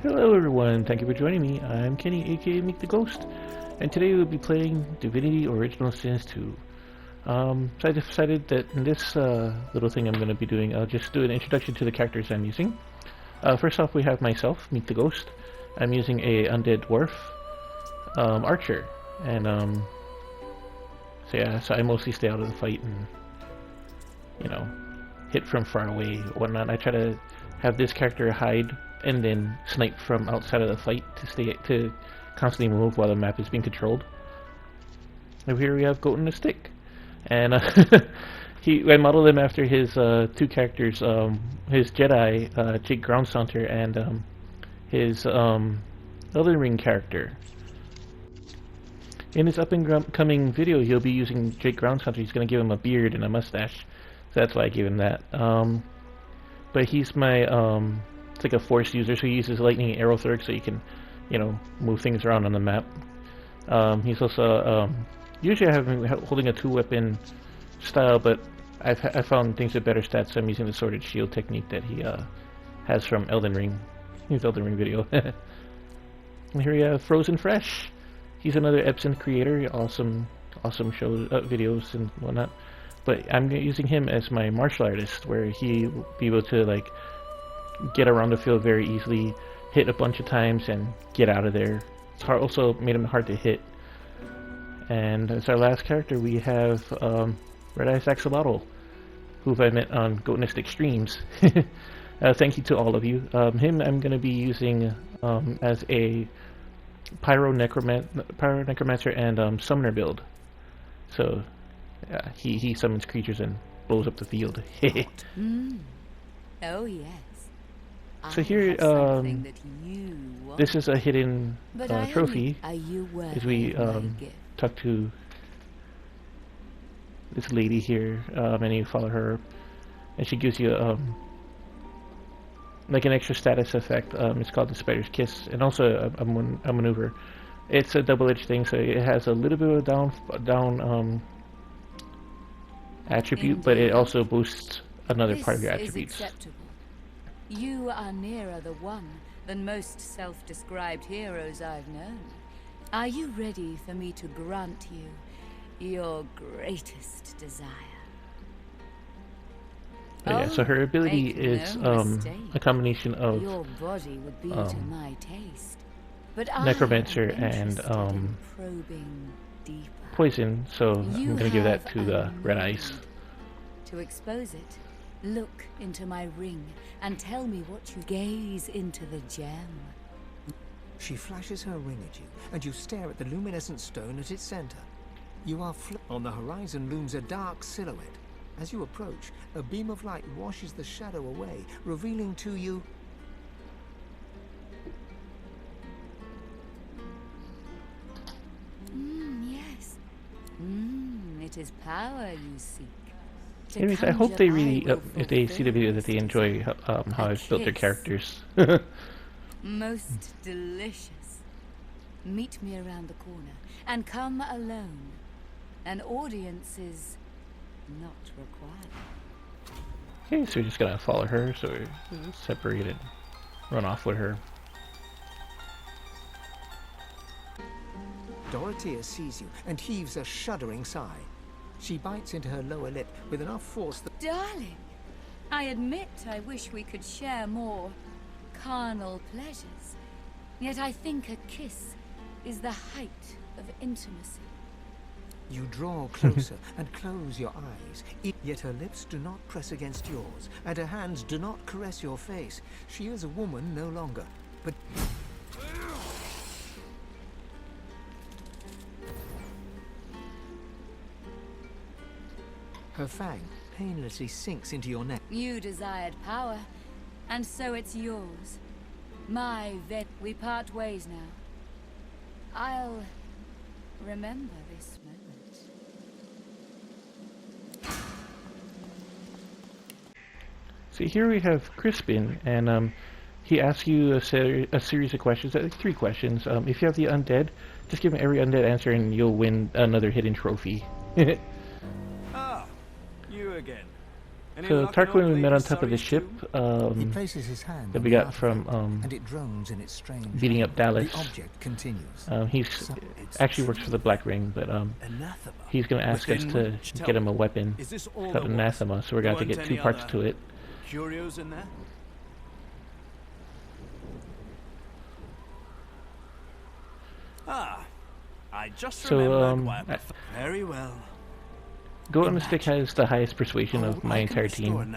Hello everyone, thank you for joining me. I'm Kenny, aka Meek The Ghost, and today we'll be playing Divinity Original Sins 2. So I decided that in this little thing I'm going to be doing, I'll just do an introduction to the characters I'm using. First off, we have myself, Meek The Ghost. I'm using a undead dwarf, archer, and so I mostly stay out of the fight and, you know, hit from far away or whatnot. I try to have this character hide and then snipe from outside of the fight to constantly move while the map is being controlled. Over here we have Goat and a Stick, and I modeled him after his two characters, his Jedi Jake Groundsaunter and his Elden Ring character. In his up and coming video, he'll be using Jake Groundsaunter. He's going to give him a beard and a mustache, so that's why I gave him that. But he's my it's like a force user, so he uses lightning arrow thrust, so you can, you know, move things around on the map. He's also usually I have him holding a two-weapon style, but I found things with better stats, so I'm using the sworded shield technique that he has from Elden Ring, his Elden Ring video. And here we have FrozenFresh. He's another Epson creator, awesome shows, videos and whatnot. But I'm using him as my martial artist, where he'll be able to like get around the field very easily, hit a bunch of times, and get out of there. It's hard, also made him hard to hit. And as our last character, we have Redeyes Axolotl, who I met on Goat and a Stick streams. Thank you to all of you. Him I'm going to be using as a Pyro Necromancer and Summoner build. So he summons creatures and blows up the field. Oh yes. So here, this is a hidden trophy. As we talk to this lady here, and you follow her, and she gives you like an extra status effect. It's called the Spider's Kiss, and also a maneuver. It's a double-edged thing, so it has a little bit of a down attribute, but it also boosts another part of your attributes. Acceptable. You are nearer the one than most self-described heroes I've known. Are you ready for me to grant you your greatest desire? But yeah, so her ability is a combination of your body would be to my taste, but Necromancer and poison, so I'm going to give that to the Redeyes. To expose it, look into my ring and tell me what you gaze into the gem. She flashes her ring at you, and you stare at the luminescent stone at its center. You are on the horizon looms a dark silhouette. As you approach, a beam of light washes the shadow away, revealing to you yes. It is power you seek. Anyways, I hope they really, if they see the video, that they enjoy how I've built their characters. Most delicious. Meet me around the corner, and come alone. An audience is not required. Okay, so we're just gonna follow her, so we're separated, run off with her. Dorothea sees you and heaves a shuddering sigh. She bites into her lower lip with enough force that... Darling, I admit I wish we could share more carnal pleasures. Yet I think a kiss is the height of intimacy. You draw closer and close your eyes. Yet her lips do not press against yours, and her hands do not caress your face. She is a woman no longer, but... Her fang painlessly sinks into your neck. You desired power, and so it's yours. My vet, we part ways now. I'll remember this moment. So here we have Crispin, and he asks you a series of questions, 3 questions. If you have the undead, just give him every undead answer and you'll win another hidden trophy. Ah, you again. So Tarquin we met on top of the ship He places his hand that on we the got artifact, from and it drones in its strange beating up Dallas. The object continues. He's actually works for the Black Ring, but he's going to ask us to get him a weapon. It's called Anathema, so we're going to have to get 2 parts to it. Curios in there? Ah, I just remembered why very well. Goat on the Stick has the highest persuasion of my entire team.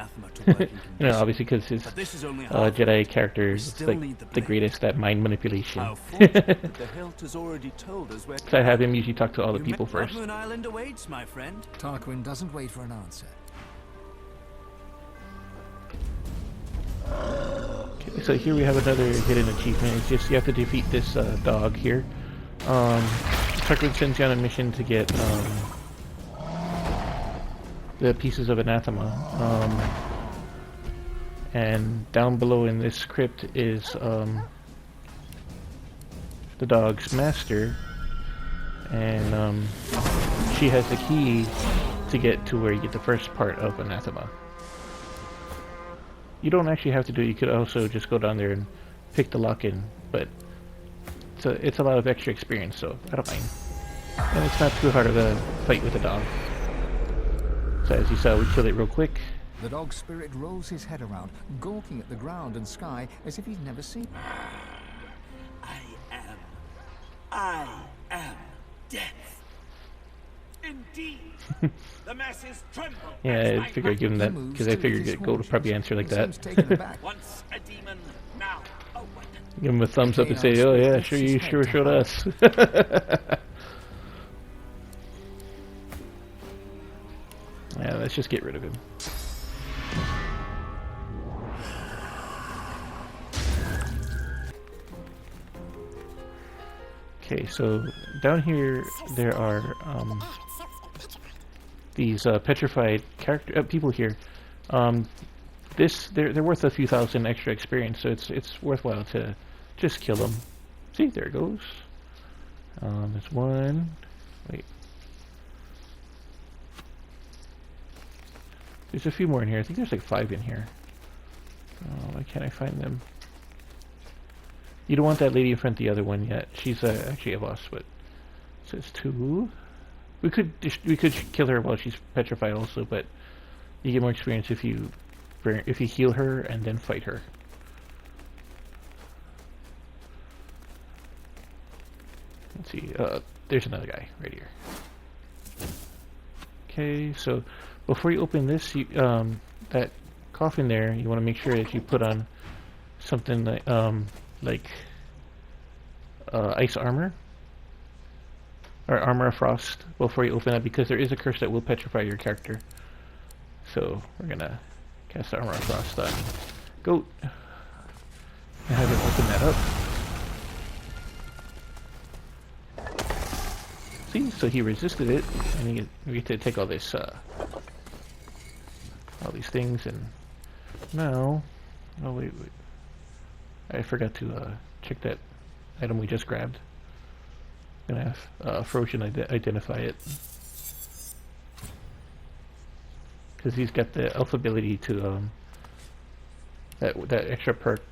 You know, obviously because his Jedi character is like the greatest at mind manipulation. So I have him usually talk to all the people first. Island awaits, my friend. Tarquin doesn't wait for an answer. Okay, so here we have another hidden achievement. It's just you have to defeat this dog here. Tarquin sends you on a mission to get the pieces of Anathema. And down below in this crypt is the dog's master, and she has the key to get to where you get the first part of Anathema. You don't actually have to do it. You could also just go down there and pick the lock in, but it's a lot of extra experience, so I don't mind. And it's not too hard of a fight with the dog. So as you saw, we killed it real quick. The dog's spirit rolls his head around, gawking at the ground and sky as if he's never seen. I am death. Indeed, the masses tremble. Yeah, I figured I'd give him that because I figured Goat would probably answer like that. Once a demon, now a weapon. Give him a thumbs up and say, "Oh yeah, sure, you sure showed us." Yeah, let's just get rid of him. Okay, so down here there are these petrified people here. They're worth a few thousand extra experience, so it's worthwhile to just kill them. See, there it goes. There's one. Wait. There's a few more in here. I think there's like 5 in here. Why can't I find them? You don't want that lady in front of the other one yet. She's actually a boss, but it says 2. We could kill her while she's petrified also, but you get more experience if you heal her and then fight her. Let's see. There's another guy right here. Okay, so before you open this, that coffin there, you want to make sure that you put on something like ice armor or armor of frost before you open it, because there is a curse that will petrify your character. So we're gonna cast armor of frost on Goat and have him open that up. See, so he resisted it, and we get to take all this, all these things, and now, oh wait, I forgot to check that item we just grabbed. I'm gonna have Frozen identify it, because he's got the elf ability to that extra perk.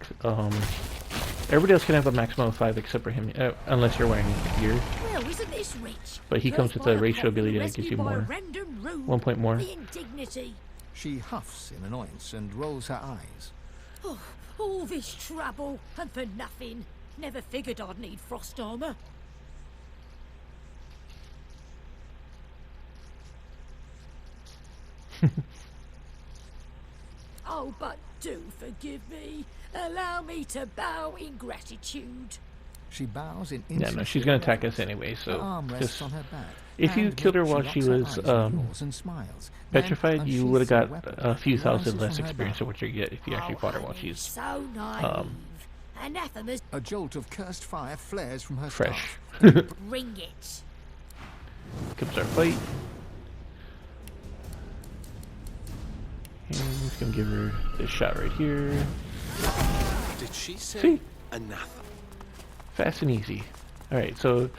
Everybody else can have a maximum of 5 except for him, unless you're wearing gear. Well, isn't this rich? But he comes with a ratio ability that gives you more. 1 point more. She huffs in annoyance and rolls her eyes. Oh, all this trouble, and for nothing. Never figured I'd need frost armor. Oh, but do forgive me. Allow me to bow in gratitude. She bows in yeah, no, she's gonna attack us anyway, so just on her back, if you killed her while she was petrified, you would have got a few thousand less experience of what you get if you actually fought her while she's so naive. Anathema's a jolt of cursed fire flares from her fresh. Bring it. Comes our fight. And I'm just gonna give her this shot right here. Did she say See? anathema? Fast and easy. Alright, so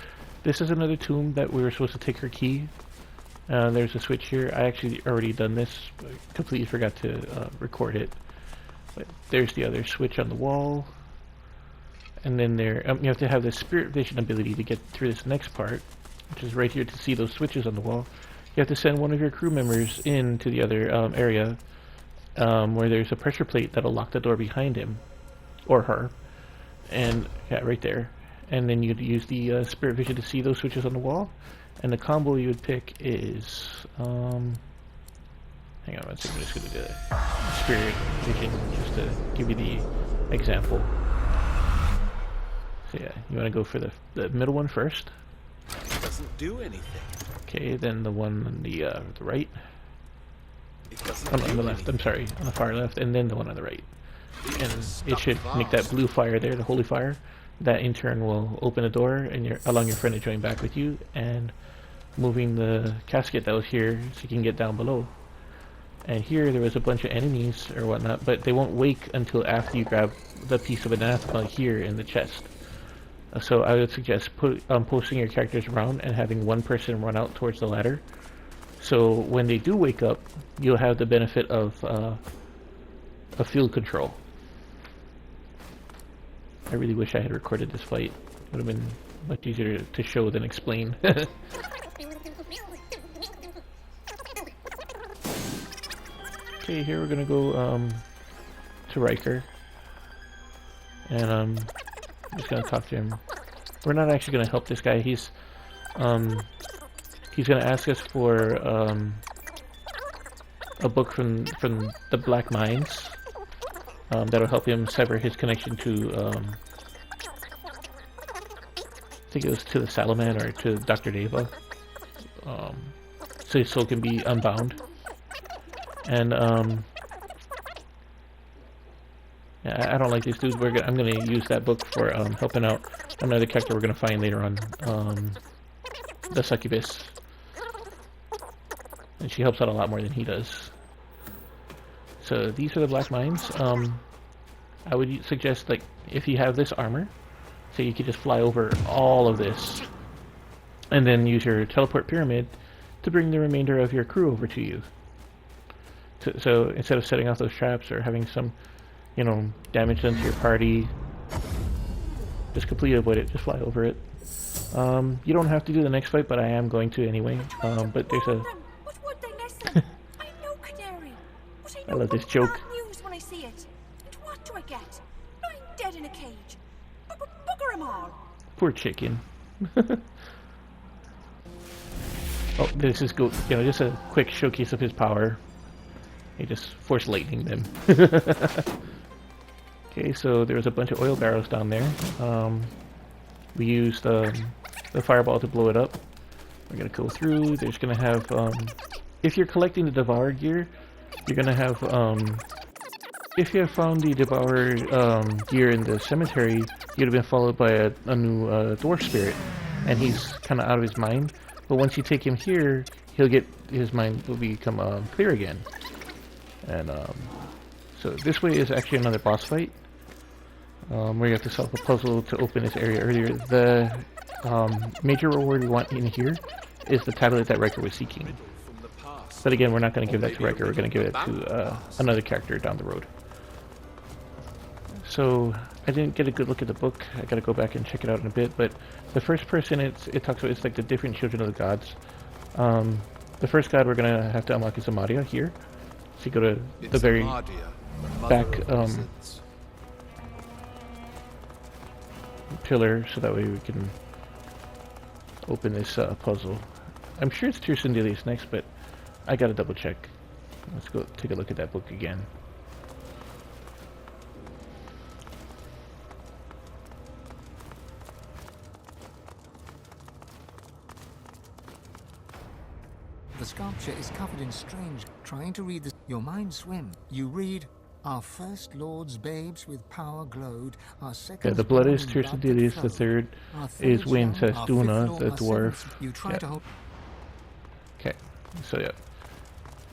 this is another tomb that we were supposed to take her key. There's a switch here. I actually already done this, but completely forgot to record it. But there's the other switch on the wall. And then there, you have to have the spirit vision ability to get through this next part, which is right here to see those switches on the wall. You have to send one of your crew members into the other area where there's a pressure plate that'll lock the door behind him or her. And yeah, right there. And then you'd use the spirit vision to see those switches on the wall. And the combo you would pick is, hang on one second, I'm just going to do the spirit vision just to give you the example. So yeah, you want to go for the middle one first. It doesn't do anything. Okay, then the one on the right. It doesn't On do the left, anything. I'm sorry, on the far left, and then the one on the right. And it should make that blue fire there, the holy fire. That in turn will open a door and allowing your friend to join back with you, and moving the casket that was here so you can get down below. And here there was a bunch of enemies or whatnot, but they won't wake until after you grab the piece of anathema here in the chest. So I would suggest posting your characters around and having one person run out towards the ladder. So when they do wake up, you'll have the benefit of a field control. I really wish I had recorded this fight. It would have been much easier to show than explain. Okay, here we're gonna go to Ryker, and I'm just gonna talk to him. We're not actually gonna help this guy. He's gonna ask us for a book from the Black Mines that'll help him sever his connection to I think it was to the Salaman or to Dr. Deva, so his soul can be unbound. And yeah, I don't like these dudes. I'm gonna use that book for helping out another character we're gonna find later on, the succubus, and she helps out a lot more than he does. So these are the Black Mines. I would suggest, like, if you have this armor, so you could just fly over all of this, and then use your teleport pyramid to bring the remainder of your crew over to you. So instead of setting off those traps or having some, damage done to your party, just completely avoid it. Just fly over it. You don't have to do the next fight, but I am going to anyway. But there's a... What would they listen? I know Canary. But I I love this joke. news when I see it. And what do I get? I'm dead in a cage. Bugger 'em all. Poor chicken. Oh, this is good. Just a quick showcase of his power. He just force lightning them. Okay, so there was a bunch of oil barrels down there. We used the fireball to blow it up. We're gonna go through. There's gonna have if you're collecting the Devour gear, you're gonna have if you have found the Devour gear in the cemetery, you'd have been followed by a new dwarf spirit, and he's kind of out of his mind. But once you take him here, his mind will become clear again. And so this way is actually another boss fight, where you have to solve a puzzle to open this area earlier. The major reward we want in here is the tablet that Ryker was seeking. But again, we're not going to give that to Ryker. We're going to give it to another character down the road. So I didn't get a good look at the book. I got to go back and check it out in a bit. But the first person it talks about is like the different children of the gods. The first god we're going to have to unlock is Amadia here. So you go to the very back pillar, so that way we can open this puzzle. I'm sure it's Tyrsendelius next, but I gotta double check. Let's go take a look at that book again. The sculpture is covered in strange. Trying to read your mind swim. You read, "Our first Lord's babes with power glowed. Our second. Yeah, the blood is Tyrsendelius. The third is Wayne, says Duna, the dwarf. You try to hold. Okay, so yeah,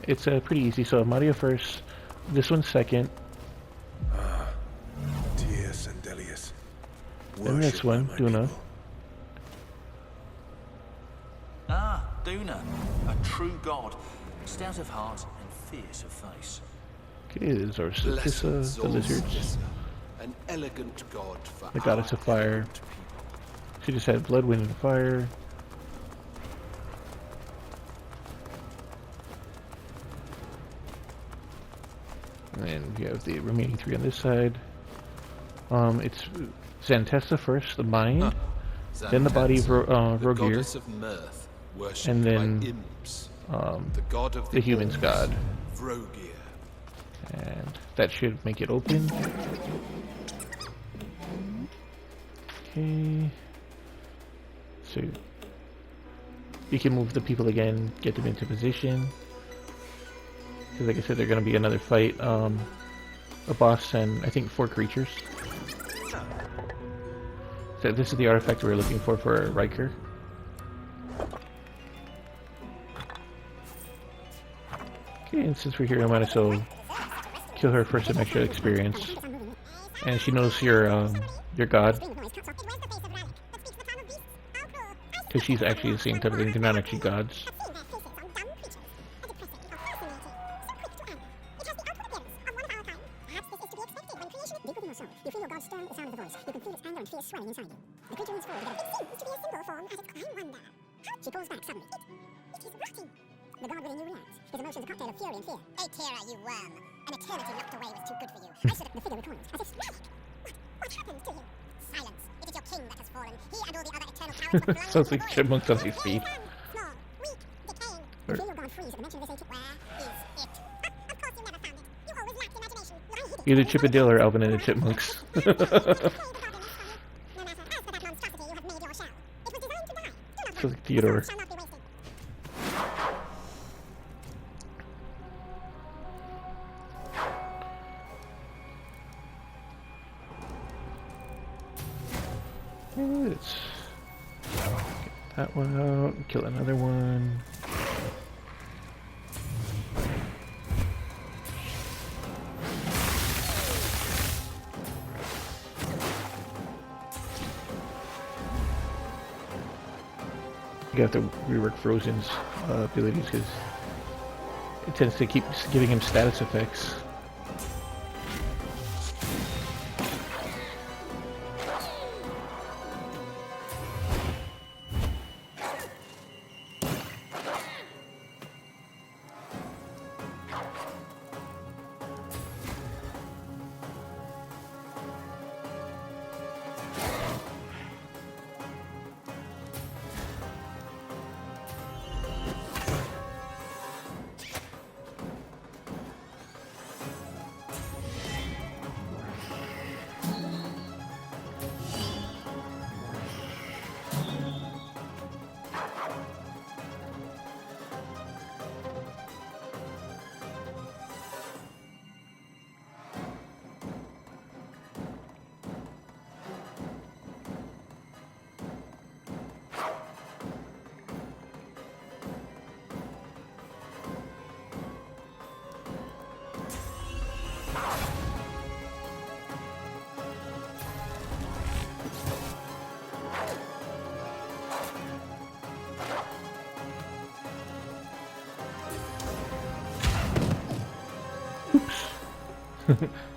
it's pretty easy. So Amadia first. This one's second. Tyrsendelius. Then this one, Duna. Ah, Duna. A true god, stout of heart and fierce of face. Okay, this is our Blessed the lizards. an elegant god for The goddess of fire. She just had blood, wind, and fire. And then we have the remaining 3 on this side. It's Xantessa first, the mind, then the body of Rogir, goddess of mirth, worshipped and then by imps, the god of the human's god. Vrogir. And that should make it open. Okay. So you can move the people again, get them into position. Because like I said, they're going to be another fight. A boss and I think 4 creatures. So this is the artifact we're looking for Ryker. Okay, and since we're here, I might as well kill her for some extra experience. And she knows your god. Because she's actually the same type of thing, they're not actually gods. She pulls back suddenly. It is rotting. The god within you reacts. His emotions a cocktail of fury and fear. Oh, Tira, you worm. An eternity locked away was too good for you. I should have... The figure recoils, as if... What happened to you? Silence. It is your king that has fallen. He and all the other eternal powers were blind. Sounds like chipmunks on his feet. Small, weak, decaying. The feel your god freeze at the mention of this ancient... Where is it? Of course you never found it. You always lacked imagination. I hid it. Either Chip and Dale or Alvin and the Chipmunks. No matter, as for that monstrosity you have made your shell. It was designed to die. Do not Sounds like Theodore. shall not be wasted. Let's get that one out, kill another one. You have to rework Frozen's abilities because it tends to keep giving him status effects.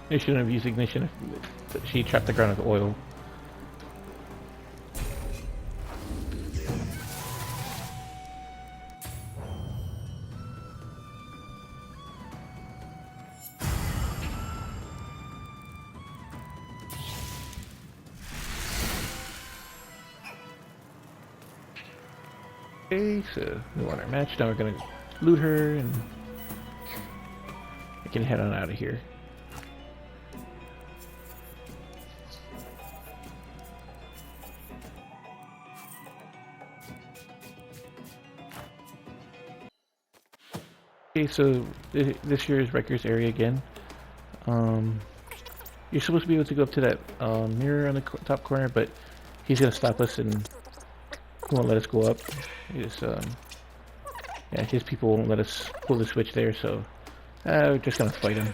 They shouldn't have used ignition if she trapped the ground with oil. Okay, so we won our match. Now we're gonna loot her and we can head on out of here. Okay, so this here is Ryker's area again. You're supposed to be able to go up to that mirror on the top corner, but he's gonna stop us and he won't let us go up. He just, yeah, his people won't let us pull the switch there, so we're just gonna fight him.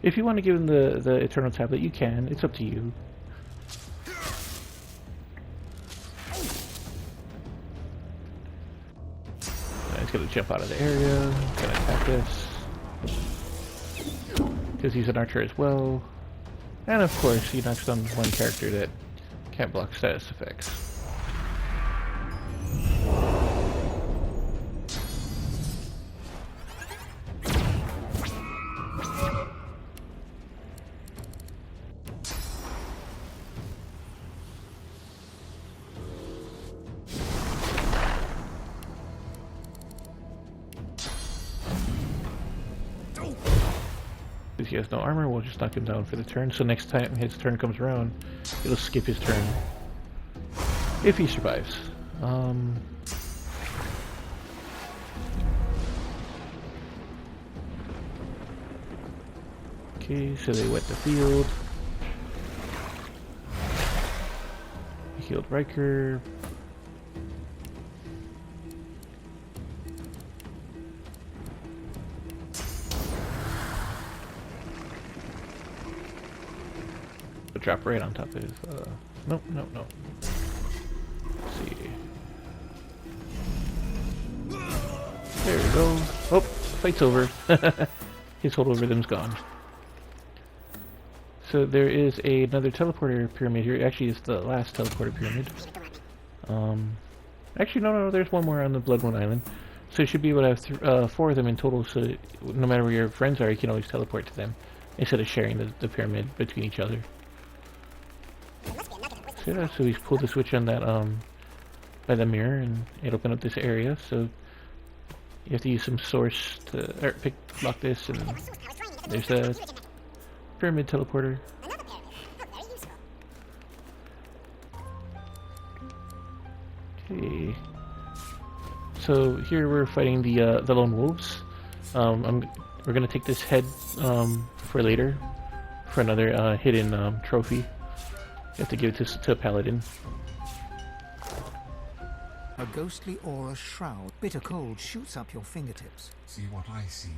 If you want to give him the Eternal Tablet, you can. It's up to you. gonna jump out of the area. He's gonna attack us. Because he's an archer as well. And of course, he knocks down one character that can't block status effects. If he has no armor, we'll just knock him down for the turn. So next time his turn comes around, it'll skip his turn. If he survives. Okay, so they wet the field. He healed Ryker. Drop right on top of his, nope. Let's see. There we go. Oh, fight's over. His hold rhythm's gone. So there is another teleporter pyramid here. Actually, it's the last teleporter pyramid. Actually, no, there's one more on the Blood Moon Island. So you should be able to have 4 of them in total, so no matter where your friends are, you can always teleport to them, instead of sharing the pyramid between each other. So yeah, so he's pulled the switch on that, by the mirror, and it opened up this area, so you have to use some source to, block this, and there's a pyramid teleporter. Okay. So here we're fighting the lone wolves. We're gonna take this head, for later, for another, hidden, trophy. You have to give it to a paladin. A ghostly aura shroud. Bitter cold shoots up your fingertips. See what I see.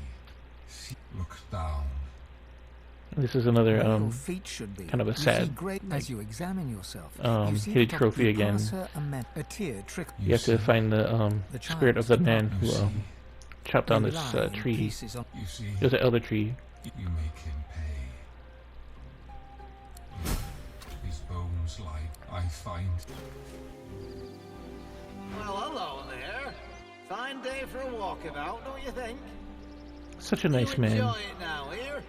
Look down. This is another your feet should be. kind of a sad as you examine yourself. hidden trophy again. A tear trick. You have to find the spirit of the man who chopped down this tree. It was an elder tree. You make him pay. His bones lie, I find. Well, hello there. Fine day for a walkabout, don't you think? Such a nice you man. Enjoy it now, here.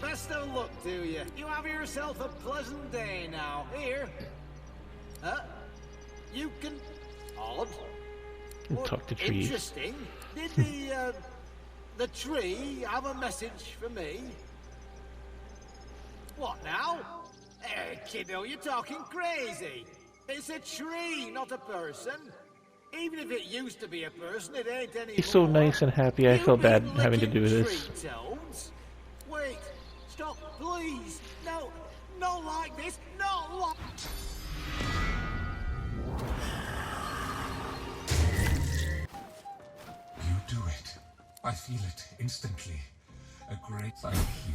Best of luck to you. You have yourself a pleasant day now. Here. You can... Odd. Talk to trees. Interesting. Did the tree have a message for me? What now? Hey, kiddo, you're talking crazy. It's a tree, not a person. Even if it used to be a person, it ain't anymore. He's so nice and happy. I felt bad having to do this. Wait, stop, please. No, not like this. Not like... You do it. I feel it instantly. A great thank you.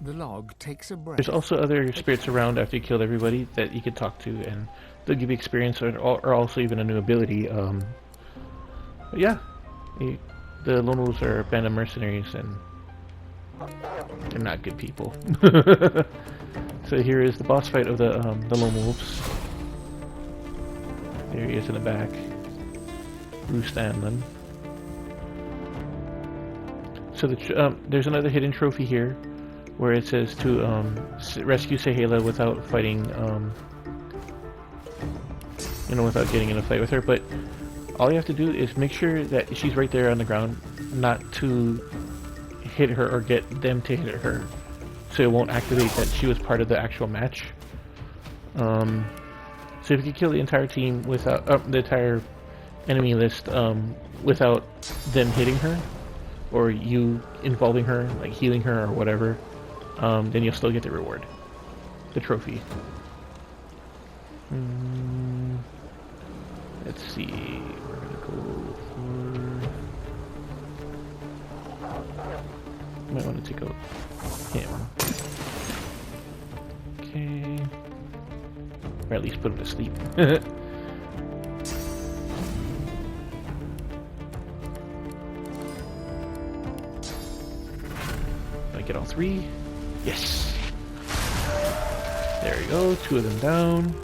The log takes a breath. There's also other spirits around after you killed everybody that you could talk to, and they'll give you experience or also even a new ability. But yeah, the lone wolves are a band of mercenaries, and they're not good people. So here is the boss fight of the lone wolves. There he is in the back. Bruce Stanlin. So there's another hidden trophy here, where it says to rescue Sahela without fighting, without getting in a fight with her. But all you have to do is make sure that she's right there on the ground, not to hit her or get them to hit her, so it won't activate that she was part of the actual match. So if you can kill the entire team without the entire enemy list without them hitting her, or you involving her, like healing her or whatever, then you'll still get the reward, the trophy. Let's see, we're gonna go for... Might want to take out him. Okay. Or at least put him to sleep. get all 3. Yes! There we go, 2 of them down.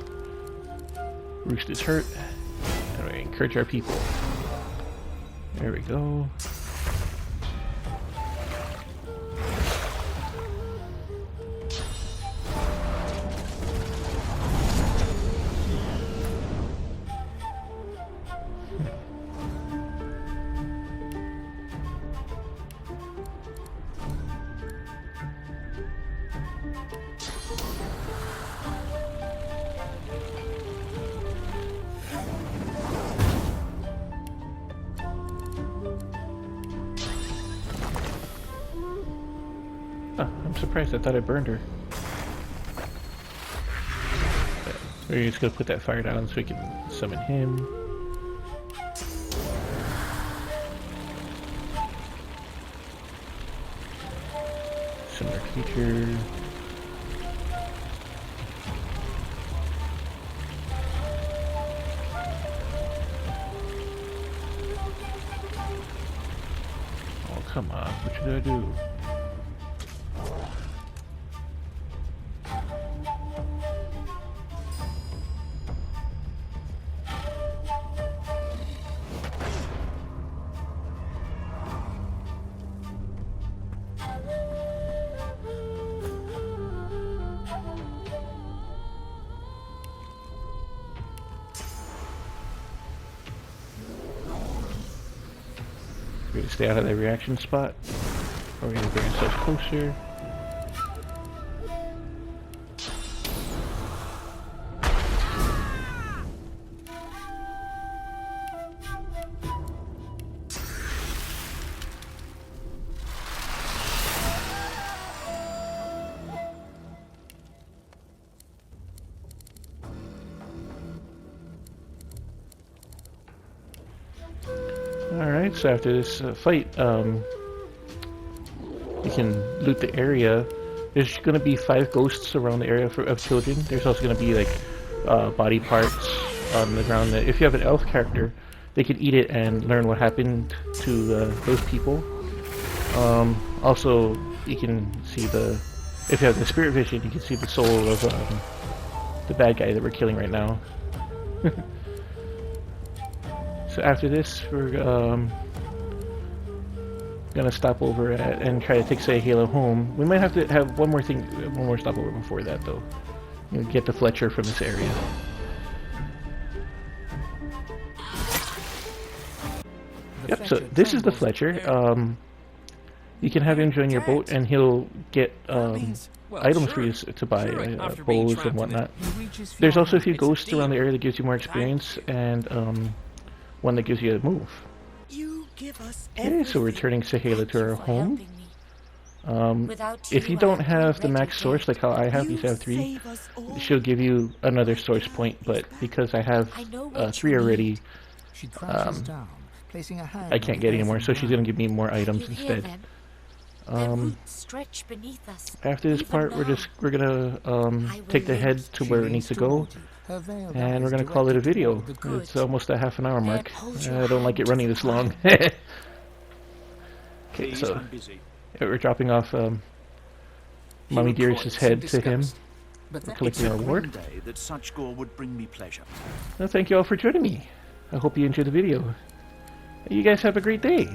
Roost is hurt. And we encourage our people. There we go. Oh, I'm surprised. I thought I burned her. We're just gonna put that fire down so we can summon him. Similar creature. Oh, come on. What should I do? We're gonna stay out of the reaction spot. We're gonna bring ourselves closer. Alright, so after this fight, you can loot the area. There's going to be 5 ghosts around the area of children. There's also going to be like body parts on the ground that if you have an elf character, they can eat it and learn what happened to those people. Also, you can see if you have the spirit vision, you can see the soul of the bad guy that we're killing right now. So after this, we're gonna stop over and try to take Halo home. We might have to have one more stopover before that, though. You know, get the Fletcher from this area. Yep. So this is the Fletcher. You can have him join your boat, and he'll get items for you to buy, bows and whatnot. There's also a few ghosts around the area that gives you more experience, and one that gives you a move. Okay, so we're returning Sahela to our home. If you don't have the max source like how I have, you have 3, she'll give you another source point, but because I have 3 already, I can't get any more, so she's going to give me more items instead. After this part, we're gonna take the head to where it needs to go, and we're gonna call it a video. It's almost a half-an-hour mark. I don't like it running this long. Okay, so we're dropping off Mommy Dearest's head to him. We're collecting our reward. Well, thank you all for joining me. I hope you enjoyed the video. You guys have a great day.